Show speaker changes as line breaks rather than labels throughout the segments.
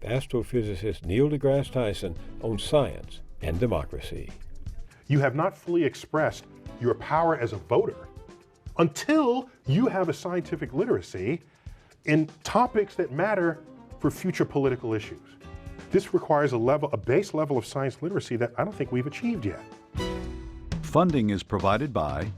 with astrophysicist Neil deGrasse Tyson on science and democracy.
You have not fully expressed your power as a voter until you have a scientific literacy in topics that matter for future political issues. This requires a base level of science literacy that I don't think we've achieved yet.
Funding is provided by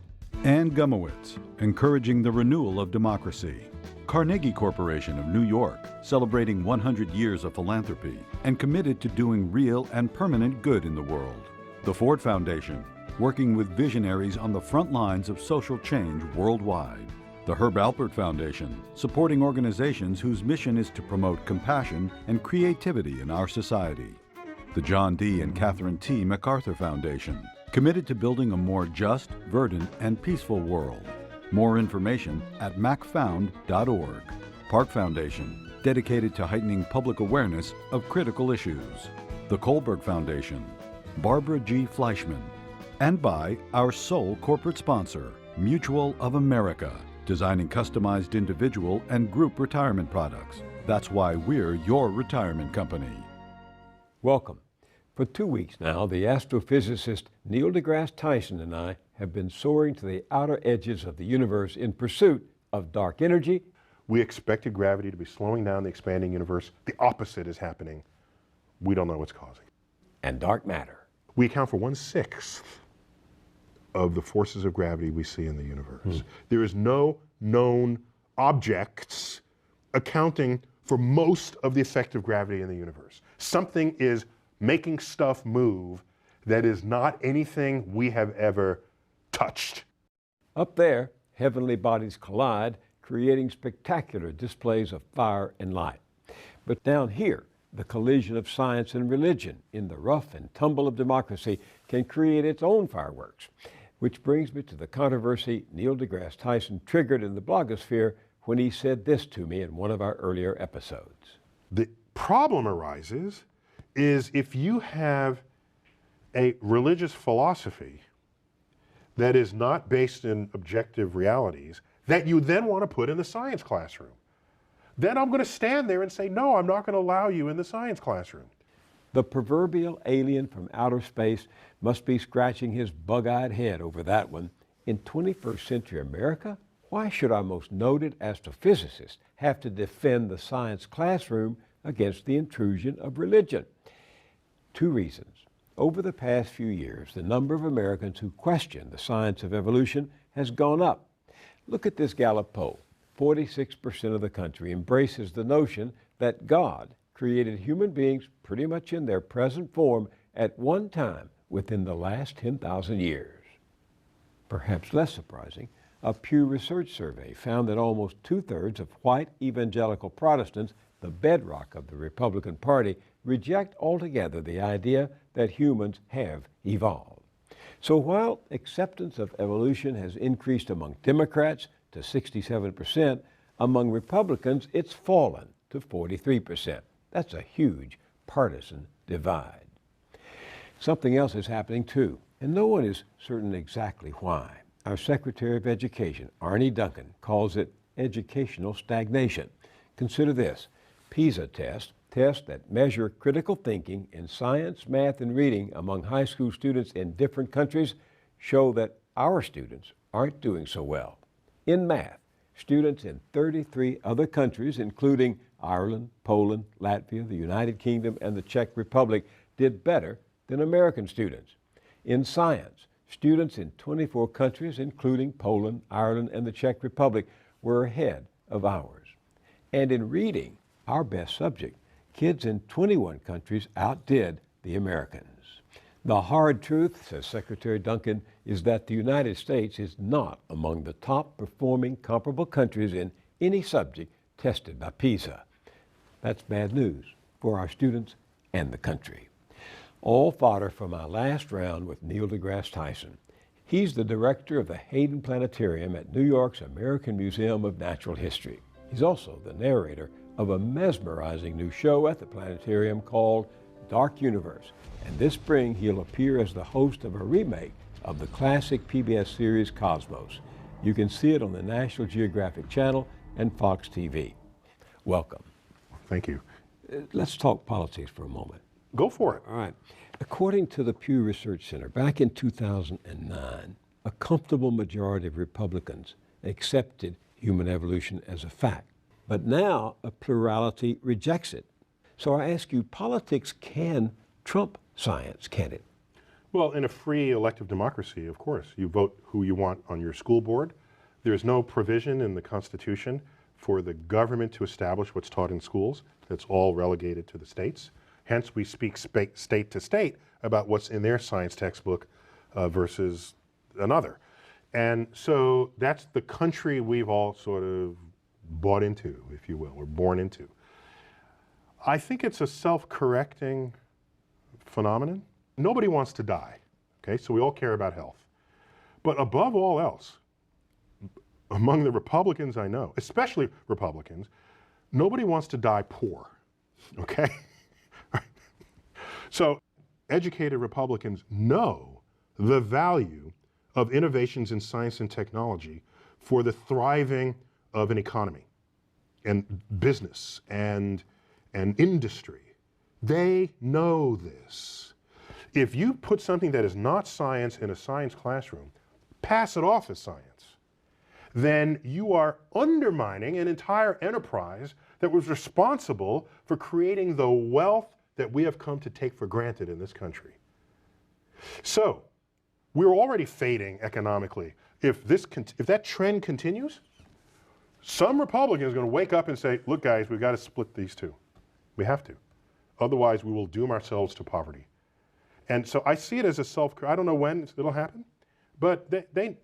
Ann Gumowitz, encouraging the renewal of democracy. Carnegie Corporation of New York, celebrating 100 years of philanthropy and committed to doing real and permanent good in the world. The Ford Foundation, working with visionaries on the front lines of social change worldwide. The Herb Alpert Foundation, supporting organizations whose mission is to promote compassion and creativity in our society. The John D. and Catherine T. MacArthur Foundation, committed to building a more just, verdant, and peaceful world. More information at macfound.org. Park Foundation, dedicated to heightening public awareness of critical issues. The Kohlberg Foundation, Barbara G. Fleischman, and by our sole corporate sponsor, Mutual of America, designing customized individual and group retirement products. That's why we're your retirement company.
Welcome. For 2 weeks now, the astrophysicist Neil deGrasse Tyson and I have been soaring to the outer edges of the universe in pursuit of dark energy.
We expected gravity to be slowing down the expanding universe. The opposite is happening. We don't know what's causing.
And dark matter.
We account for 1/6 of the forces of gravity we see in the universe. There is no known objects accounting for most of the effect of gravity in the universe. Something is making stuff move that is not anything we have ever touched.
Up there, heavenly bodies collide, creating spectacular displays of fire and light. But down here, the collision of science and religion in the rough and tumble of democracy can create its own fireworks. Which brings me to the controversy Neil deGrasse Tyson triggered in the blogosphere when he said this to me in one of our earlier episodes.
The problem arises is if you have a religious philosophy that is not based in objective realities that you then want to put in the science classroom. Then I'm going to stand there and say, no, I'm not going to allow you in the science classroom.
The proverbial alien from outer space must be scratching his bug-eyed head over that one. In 21st century America, why should our most noted astrophysicist have to defend the science classroom against the intrusion of religion? 2 reasons. Over the past few years, the number of Americans who question the science of evolution has gone up. Look at this Gallup poll. 46% of the country embraces the notion that God created human beings pretty much in their present form at one time within the last 10,000 years. Perhaps less surprising, a Pew Research survey found that almost 2/3 of white evangelical Protestants, the bedrock of the Republican Party, reject altogether the idea that humans have evolved. So while acceptance of evolution has increased among Democrats to 67%, among Republicans it's fallen to 43%. That's a huge partisan divide. Something else is happening too, and no one is certain exactly why. Our Secretary of Education, Arne Duncan, calls it educational stagnation. Consider this: PISA tests that measure critical thinking in science, math, and reading among high school students in different countries show that our students aren't doing so well. In math, students in 33 other countries, including Ireland, Poland, Latvia, the United Kingdom, and the Czech Republic, did better than American students. In science, students in 24 countries, including Poland, Ireland, and the Czech Republic, were ahead of ours. And in reading, our best subject, kids in 21 countries outdid the Americans. The hard truth, says Secretary Duncan, is that the United States is not among the top performing comparable countries in any subject tested by PISA. That's bad news for our students and the country. All fodder from our last round with Neil deGrasse Tyson. He's the director of the Hayden Planetarium at New York's American Museum of Natural History. He's also the narrator of a mesmerizing new show at the planetarium called Dark Universe. And this spring, he'll appear as the host of a remake of the classic PBS series Cosmos. You can see it on the National Geographic Channel and Fox TV. Welcome.
Thank you.
Let's talk politics for a moment.
Go for it.
All right. According to the Pew Research Center, back in 2009, a comfortable majority of Republicans accepted human evolution as a fact. But now a plurality rejects it. So I ask you, politics can trump science, can it?
Well, in a free elective democracy, of course, you vote who you want on your school board. There's no provision in the Constitution for the government to establish what's taught in schools. That's all relegated to the states. Hence, we speak state to state about what's in their science textbook versus another. And so that's the country we've all sort of bought into, if you will, or born into. I think it's a self-correcting phenomenon. Nobody wants to die, okay? So we all care about health. But above all else, among the Republicans I know, especially Republicans, nobody wants to die poor, okay? So educated Republicans know the value of innovations in science and technology for the thriving of an economy and business and industry. They know this. If you put something that is not science in a science classroom, pass it off as science, then you are undermining an entire enterprise that was responsible for creating the wealth that we have come to take for granted in this country. So, we're already fading economically. If that trend continues, some Republican is going to wake up and say, look guys, we've got to split these two. We have to. Otherwise, we will doom ourselves to poverty. And so I see it as a I don't know when it'll happen, but they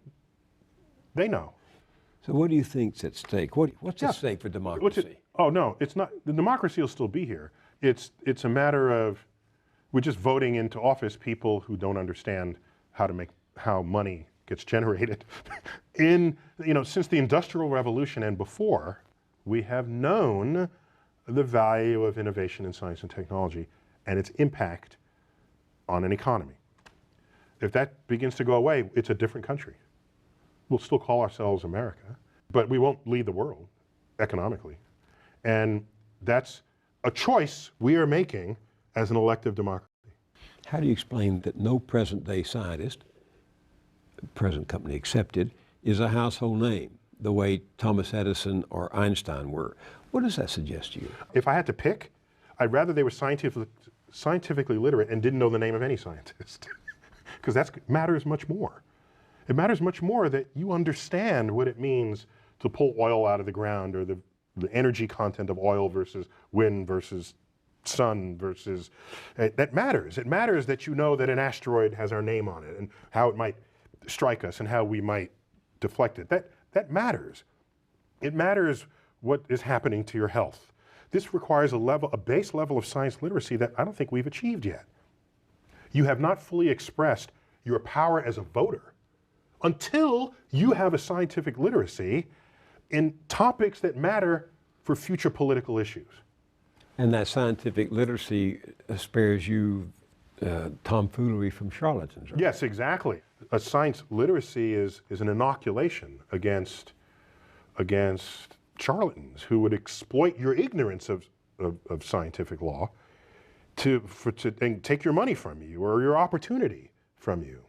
know.
So what do you think's at stake? What's at stake for democracy?
Oh no, it's not. The democracy will still be here. It's a matter of we're just voting into office people who don't understand how money gets generated. Since the Industrial Revolution and before, we have known the value of innovation in science and technology and its impact on an economy. If that begins to go away, it's a different country. We'll still call ourselves America, but we won't lead the world economically. And that's a choice we are making as an elective democracy.
How do you explain that no present-day scientist, present company accepted, is a household name, the way Thomas Edison or Einstein were? What does that suggest to you?
If I had to pick, I'd rather they were scientifically literate and didn't know the name of any scientist, because that matters much more. It matters much more that you understand what it means to pull oil out of the ground, or the energy content of oil versus wind versus sun versus, that matters. It matters that you know that an asteroid has our name on it and how it might strike us and how we might deflect it. That matters. It matters what is happening to your health. This requires a base level of science literacy that I don't think we've achieved yet. You have not fully expressed your power as a voter until you have a scientific literacy in topics that matter for future political issues.
And that scientific literacy spares you tomfoolery from charlatans, right?
Yes, exactly. A science literacy is an inoculation against charlatans who would exploit your ignorance of scientific law and take your money from you or your opportunity from you.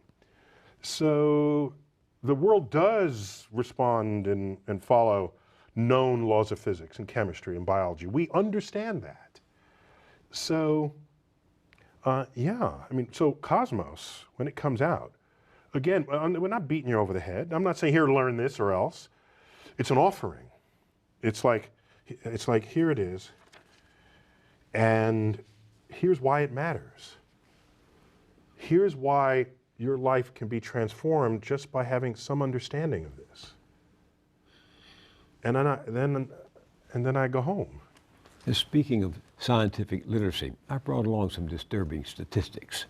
So the world does respond and follow known laws of physics and chemistry and biology. We understand that. So, so Cosmos, when it comes out, again, we're not beating you over the head. I'm not saying here to learn this or else. It's an offering. It's like here it is, and here's why it matters. Here's why your life can be transformed just by having some understanding of this. And then I go home.
Speaking of scientific literacy, I brought along some disturbing statistics.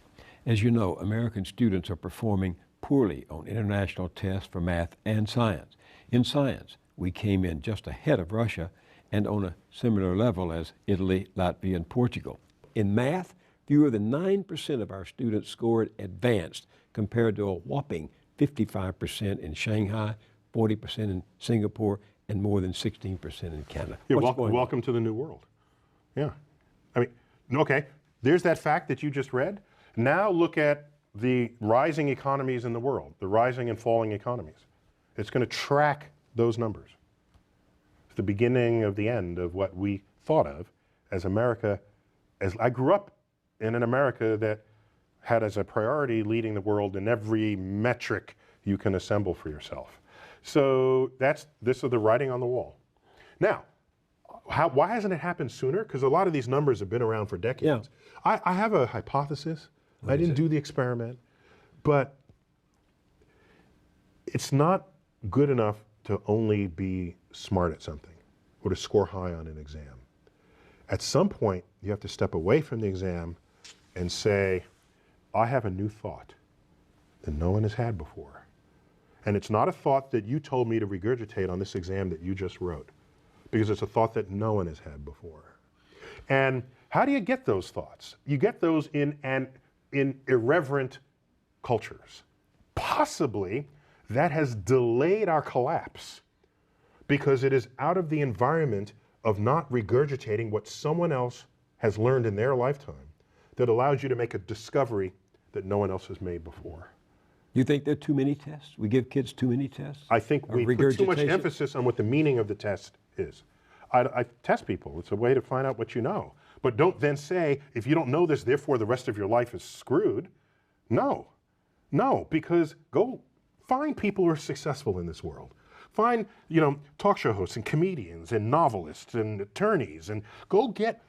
As you know, American students are performing poorly on international tests for math and science. In science, we came in just ahead of Russia and on a similar level as Italy, Latvia, and Portugal. In math, fewer than 9% of our students scored advanced, compared to a whopping 55% in Shanghai, 40% in Singapore, and more than 16% in Canada.
Yeah, welcome to the new world. Yeah. I mean, okay, there's that fact that you just read. Now look at the rising economies in the world, the rising and falling economies. It's going to track those numbers. It's the beginning of the end of what we thought of as America. As I grew up in an America that had as a priority leading the world in every metric you can assemble for yourself. So this is the writing on the wall. Now, why hasn't it happened sooner? Because a lot of these numbers have been around for decades. Yeah. I have a hypothesis. I didn't do the experiment, but it's not good enough to only be smart at something or to score high on an exam. At some point, you have to step away from the exam and say, I have a new thought that no one has had before. And it's not a thought that you told me to regurgitate on this exam that you just wrote, because it's a thought that no one has had before. And how do you get those thoughts? You get those in irreverent cultures. Possibly that has delayed our collapse because it is out of the environment of not regurgitating what someone else has learned in their lifetime that allows you to make a discovery that no one else has made before.
You think there are too many tests? We give kids too many tests?
I think we put too much emphasis on what the meaning of the test is. I test people. It's a way to find out what you know. But don't then say, if you don't know this, therefore the rest of your life is screwed. No, because go find people who are successful in this world. Find, talk show hosts and comedians and novelists and attorneys, and go get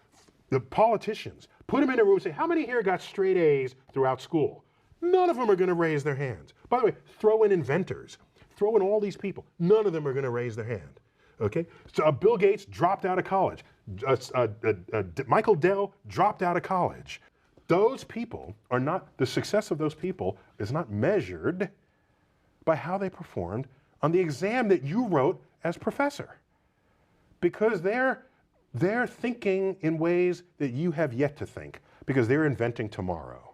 the politicians. Put them in a room and say, how many here got straight A's throughout school? None of them are going to raise their hands. By the way, throw in inventors. Throw in all these people. None of them are going to raise their hand. Okay? So Bill Gates dropped out of college. Michael Dell dropped out of college. Those people are not, the success of those people is not measured by how they performed on the exam that you wrote as professor. Because they're thinking in ways that you have yet to think, because they're inventing tomorrow.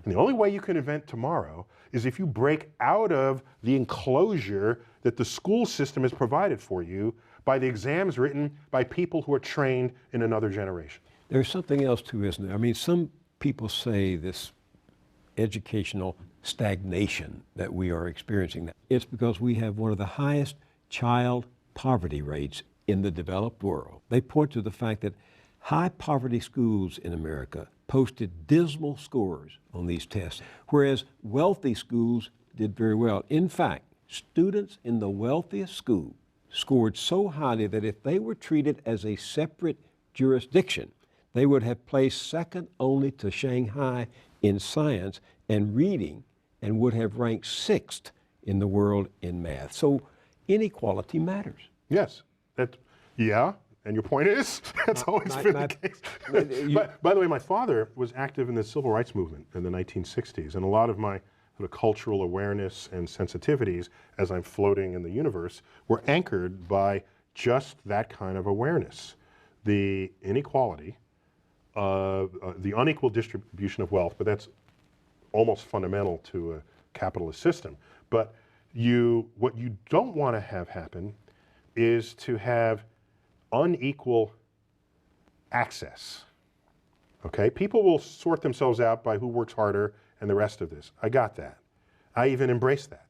And the only way you can invent tomorrow is if you break out of the enclosure that the school system has provided for you by the exams written by people who are trained in another generation.
There's something else too, isn't there? I mean, some people say this educational stagnation that we are experiencing. It's because we have one of the highest child poverty rates in the developed world. They point to the fact that high poverty schools in America posted dismal scores on these tests, whereas wealthy schools did very well. In fact, students in the wealthiest school scored so highly that if they were treated as a separate jurisdiction, they would have placed second only to Shanghai in science and reading and would have ranked 6th in the world in math. So inequality matters.
Yes. Yeah. And your point is, that's always been the case. By the way, my father was active in the civil rights movement in the 1960s, and a lot of my sort of cultural awareness and sensitivities as I'm floating in the universe were anchored by just that kind of awareness. The inequality, the unequal distribution of wealth, but that's almost fundamental to a capitalist system. But what you don't want to have happen is to have unequal access. Okay? People will sort themselves out by who works harder and the rest of this. I got that. I even embrace that.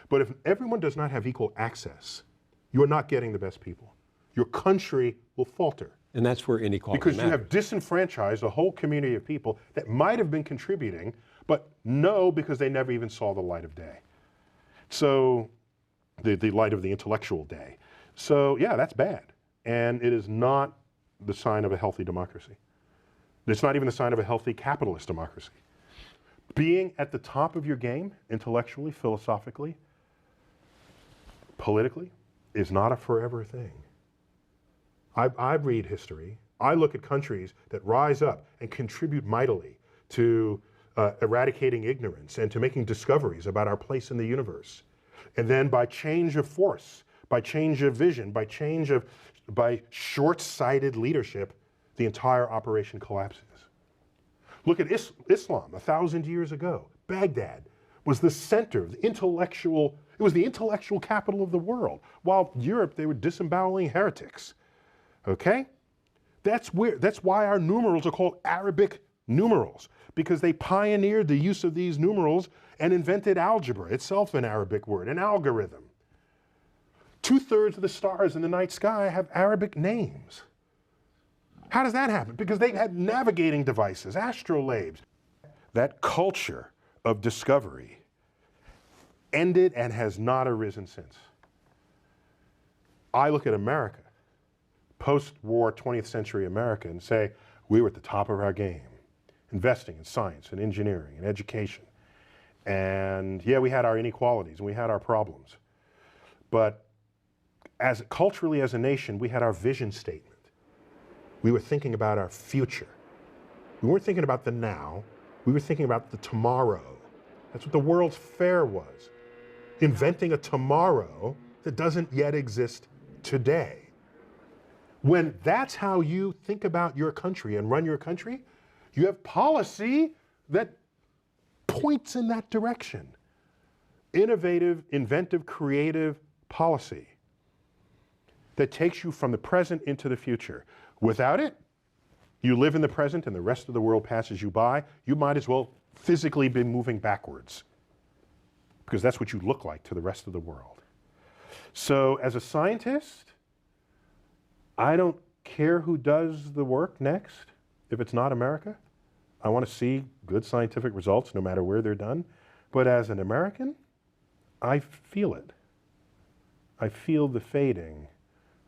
But if everyone does not have equal access, you're not getting the best people. Your country will falter.
And that's where inequality
because
matters.
You have disenfranchised a whole community of people that might have been contributing, but no, because they never even saw the light of day. So, the light of the intellectual day. So, yeah, that's bad. And it is not the sign of a healthy democracy. It's not even the sign of a healthy capitalist democracy. Being at the top of your game, intellectually, philosophically, politically, is not a forever thing. I read history. I look at countries that rise up and contribute mightily to eradicating ignorance and to making discoveries about our place in the universe. And then by change of force, by change of vision, by short-sighted leadership, the entire operation collapses. Look at Islam 1,000 years ago. Baghdad was the center of the intellectual, it was the intellectual capital of the world. While Europe, they were disemboweling heretics. Okay? That's why our numerals are called Arabic numerals, because they pioneered the use of these numerals and invented algebra, itself an Arabic word, an algorithm. 2/3 of the stars in the night sky have Arabic names. How does that happen? Because they had navigating devices, astrolabes. That culture of discovery ended and has not arisen since. I look at America, post-war 20th century America, and say, we were at the top of our game, investing in science and engineering and education. And yeah, we had our inequalities and we had our problems. But culturally as a nation, we had our vision statement. We were thinking about our future. We weren't thinking about the now, we were thinking about the tomorrow. That's what the World's Fair was. Inventing a tomorrow that doesn't yet exist today. When that's how you think about your country and run your country, you have policy that points in that direction. Innovative, inventive, creative policy that takes you from the present into the future. Without it, you live in the present and the rest of the world passes you by. You might as well physically be moving backwards, because that's what you look like to the rest of the world. So as a scientist, I don't care who does the work next. If it's not America, I want to see good scientific results no matter where they're done. But as an American, I feel it. I feel the fading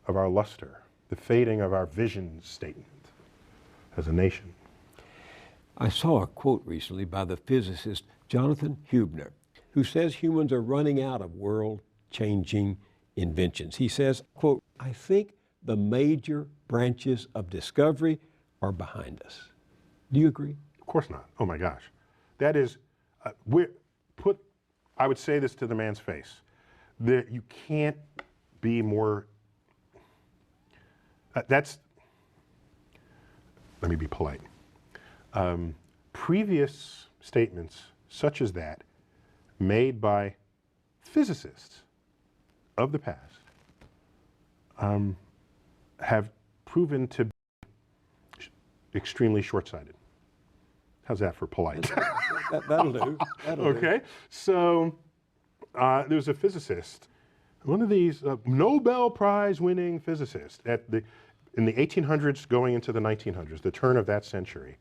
of our luster, the fading of our vision statement as a nation.
I saw a quote recently by the physicist Jonathan Huebner, who says humans are running out of world-changing inventions. He says, quote, I think the major branches of discovery are behind us. Do you agree?
Of course not. Oh my gosh. That is, I would say this to the man's face. You can't be more, let me be polite. Previous statements such as that made by physicists of the past have proven to be extremely short-sighted. How's that for polite?
That'll do.
Okay, so there's a physicist, one of these Nobel Prize winning physicists in the 1800s going into the 1900s, the turn of that century.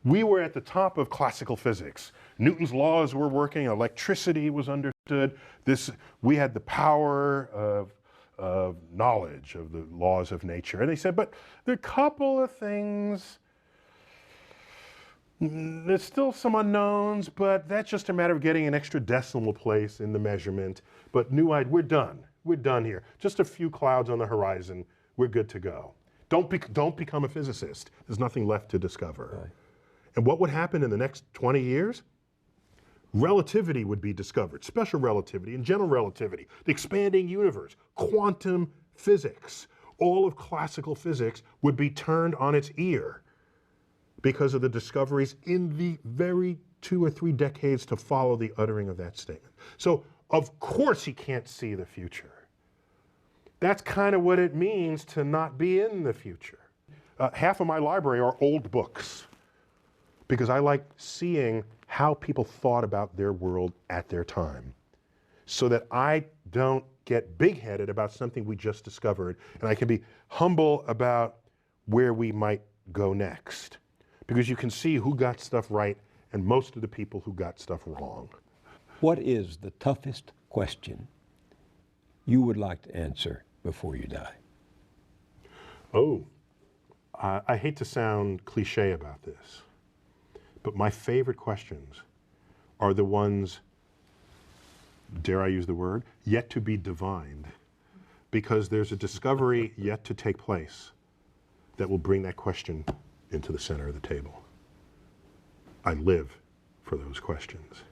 We were at the top of classical physics. Newton's laws were working, electricity was understood. We had the power of knowledge of the laws of nature. And they said, but there are a couple of things, there's still some unknowns, but that's just a matter of getting an extra decimal place in the measurement. But we're done. We're done here. Just a few clouds on the horizon. We're good to go. Don't become a physicist. There's nothing left to discover. Right. And what would happen in the next 20 years? Relativity would be discovered, special relativity and general relativity, the expanding universe, quantum physics. All of classical physics would be turned on its ear because of the discoveries in the very 2 or 3 decades to follow the uttering of that statement. So, of course he can't see the future. That's kind of what it means to not be in the future. Half of my library are old books, because I like seeing how people thought about their world at their time, so that I don't get big-headed about something we just discovered, and I can be humble about where we might go next. Because you can see who got stuff right and most of the people who got stuff wrong.
What is the toughest question you would like to answer before you die?
Oh, I hate to sound cliche about this, but my favorite questions are the ones, dare I use the word, yet to be divined. Because there's a discovery yet to take place that will bring that question into the center of the table. I live for those questions.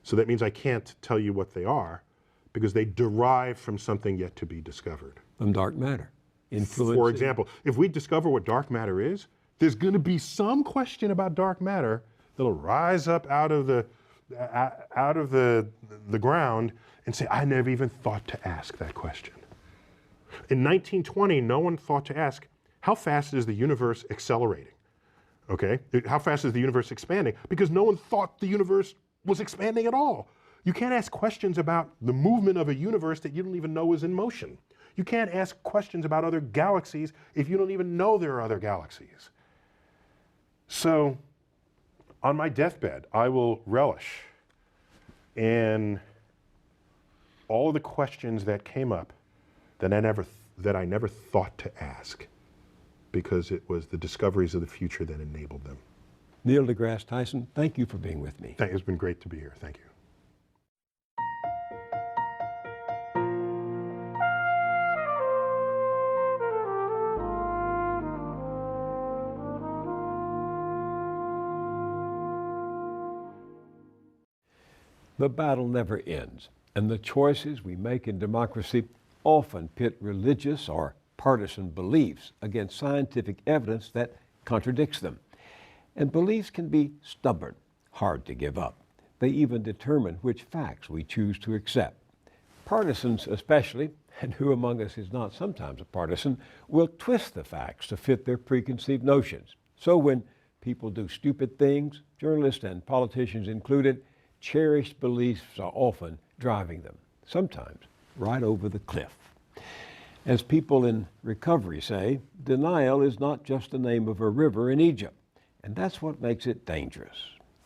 So that means I can't tell you what they are, because they derive from something yet to be discovered.
From dark matter.
For example, if we discover what dark matter is, there's going to be some question about dark matter that'll rise up out of the ground and say, I never even thought to ask that question. In 1920, no one thought to ask, how fast is the universe accelerating? Okay, how fast is the universe expanding? Because no one thought the universe was expanding at all. You can't ask questions about the movement of a universe that you don't even know is in motion. You can't ask questions about other galaxies if you don't even know there are other galaxies. So, on my deathbed, I will relish in all of the questions that came up that I never thought to ask, because it was the discoveries of the future that enabled them.
Neil deGrasse Tyson, thank you for being with me.
It's been great to be here. Thank you.
The battle never ends, and the choices we make in democracy often pit religious or partisan beliefs against scientific evidence that contradicts them. And beliefs can be stubborn, hard to give up. They even determine which facts we choose to accept. Partisans especially, and who among us is not sometimes a partisan, will twist the facts to fit their preconceived notions. So when people do stupid things, journalists and politicians included, cherished beliefs are often driving them, sometimes right over the cliff. As people in recovery say, denial is not just the name of a river in Egypt, and that's what makes it dangerous.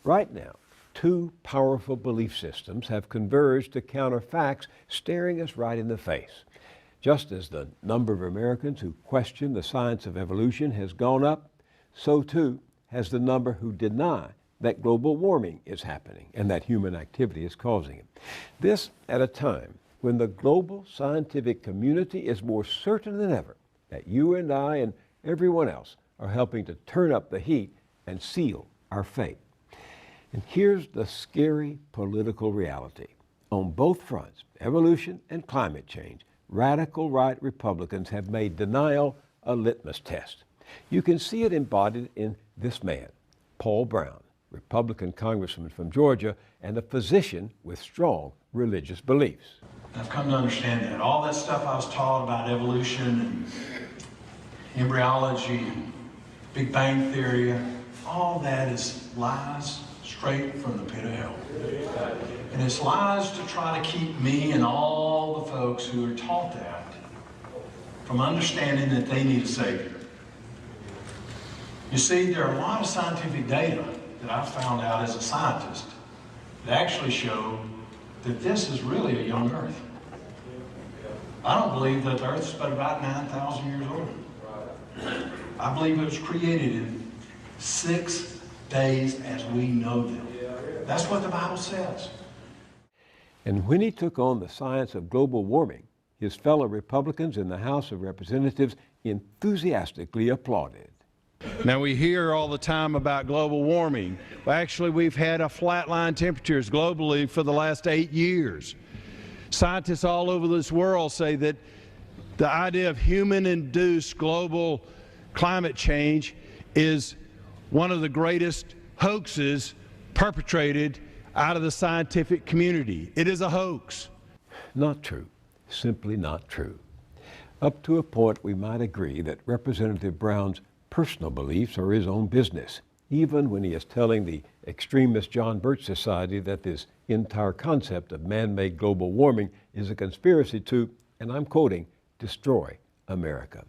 Right now, two powerful belief systems have converged to counter facts staring us right in the face. Just as the number of Americans who question the science of evolution has gone up, so too has the number who deny that global warming is happening and that human activity is causing it. This at a time when the global scientific community is more certain than ever that you and I and everyone else are helping to turn up the heat and seal our fate. And here's the scary political reality. On both fronts, evolution and climate change, radical right Republicans have made denial a litmus test. You can see it embodied in this man, Paul Brown, Republican congressman from Georgia and a physician with strong religious beliefs.
I've come to understand that all that stuff I was taught about evolution and embryology and Big Bang Theory, all that is lies straight from the pit of hell. And it's lies to try to keep me and all the folks who are taught that from understanding that they need a Savior. You see, there are a lot of scientific data that I found out as a scientist that actually show that this is really a young Earth. I don't believe that the Earth is but about 9,000 years old. I believe it was created in 6 days as we know them. That's what the Bible says.
And when he took on the science of global warming, his fellow Republicans in the House of Representatives enthusiastically applauded.
Now, we hear all the time about global warming. Well, actually, we've had a flatline temperatures globally for the last 8 years. Scientists all over this world say that the idea of human-induced global climate change is one of the greatest hoaxes perpetrated out of the scientific community. It is a hoax.
Not true. Simply not true. Up to a point, we might agree that Representative Brown's personal beliefs are his own business, even when he is telling the extremist John Birch Society that this entire concept of man-made global warming is a conspiracy to, and I'm quoting, destroy America.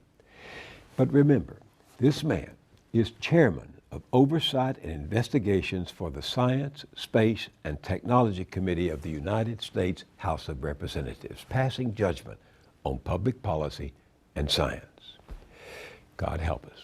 But remember, this man is chairman of Oversight and Investigations for the Science, Space, and Technology Committee of the United States House of Representatives, passing judgment on public policy and science. God help us.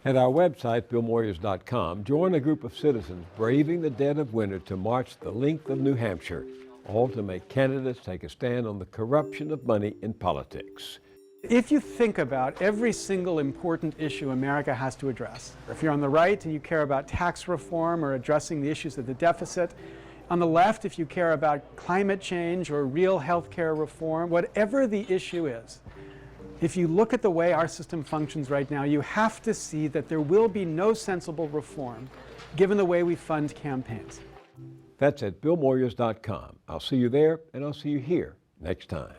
At our website, BillMoyers.com, join a group of citizens braving the dead of winter to march the length of New Hampshire, all to make candidates take a stand on the corruption of money in politics.
If you think about every single important issue America has to address, if you're on the right and you care about tax reform or addressing the issues of the deficit, on the left if you care about climate change or real health care reform, whatever the issue is, If you look at the way our system functions right now, you have to see that there will be no sensible reform given the way we fund campaigns.
That's at BillMoyers.com. I'll see you there, and I'll see you here next time.